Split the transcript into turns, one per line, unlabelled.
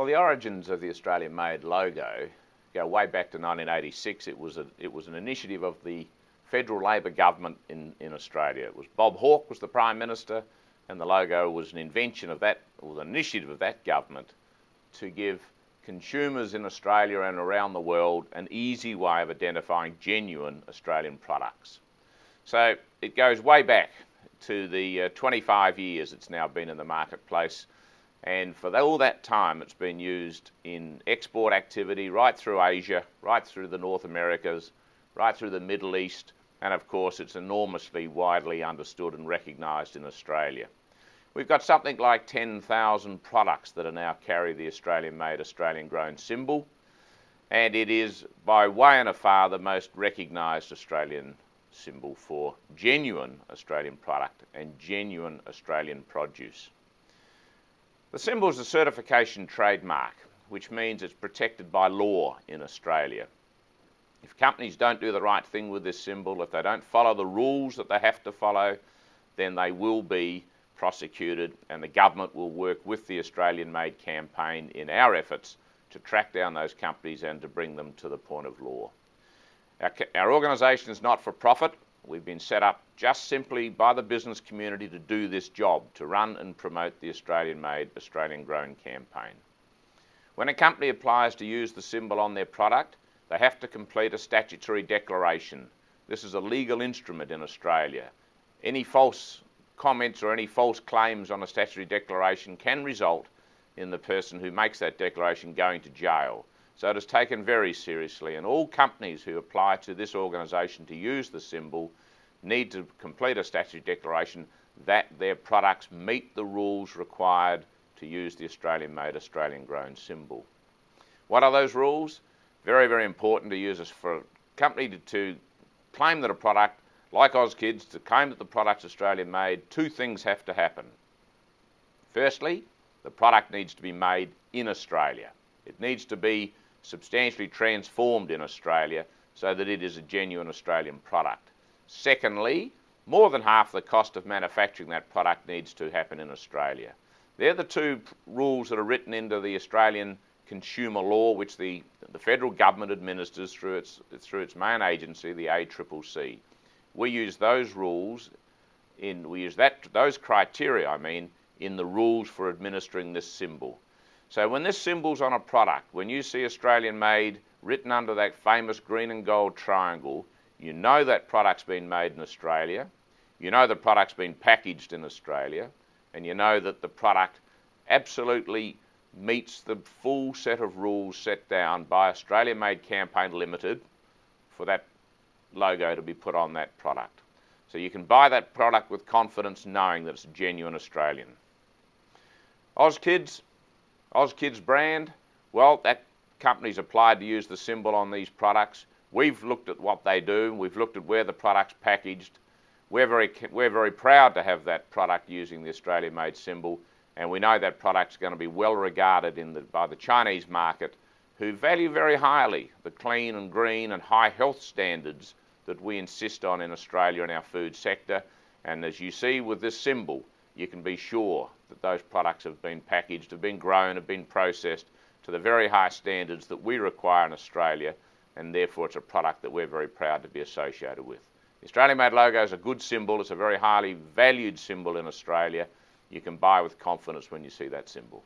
Well, the origins of the Australian-made logo go way back to 1986. It was an initiative of the federal Labor government in Australia. It was Bob Hawke was the Prime Minister, and the logo was an invention of that, or the initiative of that government, to give consumers in Australia and around the world an easy way of identifying genuine Australian products. So it goes way back to the 25 years it's now been in the marketplace, and for all that time it's been used in export activity right through Asia, right through the North Americas, right through the Middle East, and of course it's enormously widely understood and recognised in Australia. We've got something like 10,000 products that are now carry the Australian-made, Australian-grown symbol, and it is by way and afar the most recognised Australian symbol for genuine Australian product and genuine Australian produce. The symbol is a certification trademark, which means it's protected by law in Australia. If companies don't do the right thing with this symbol, if they don't follow the rules that they have to follow, then they will be prosecuted, and the government will work with the Australian-made campaign in our efforts to track down those companies and to bring them to the point of law. Our organisation is not for profit. We've been set up just simply by the business community to do this job, to run and promote the Australian-made, Australian-grown campaign. When a company applies to use the symbol on their product, they have to complete a statutory declaration. This is a legal instrument in Australia. Any false comments or any false claims on a statutory declaration can result in the person who makes that declaration going to jail. So it is taken very seriously, and all companies who apply to this organisation to use the symbol need to complete a statutory declaration that their products meet the rules required to use the Australian-made, Australian-grown symbol. What are those rules? Very, very important to use. For a company to claim that a product, like AusKids, to claim that the product's Australian-made, two things have to happen. Firstly, the product needs to be made in Australia. It needs to be substantially transformed in Australia so that it is a genuine Australian product. Secondly, more than half the cost of manufacturing that product needs to happen in Australia. They're the two rules that are written into the Australian consumer law, which the federal government administers through its main agency, the ACCC. We use those rules those criteria, in the rules for administering this symbol. So when this symbol's on a product, when you see Australian-made written under that famous green and gold triangle, you know that product's been made in Australia, you know the product's been packaged in Australia, and you know that the product absolutely meets the full set of rules set down by Australian-Made Campaign Limited for that logo to be put on that product. So you can buy that product with confidence knowing that it's genuine Australian. AusKids brand, well, that company's applied to use the symbol on these products. We've looked at what they do. We've looked at where the product's packaged. We're very proud to have that product using the Australian-made symbol, and we know that product's going to be well regarded by the Chinese market, who value very highly the clean and green and high health standards that we insist on in Australia in our food sector. And as you see with this symbol, you can be sure that those products have been packaged, have been grown, have been processed to the very high standards that we require in Australia, and therefore it's a product that we're very proud to be associated with. The Australian-made logo is a good symbol. It's a very highly valued symbol in Australia. You can buy with confidence when you see that symbol.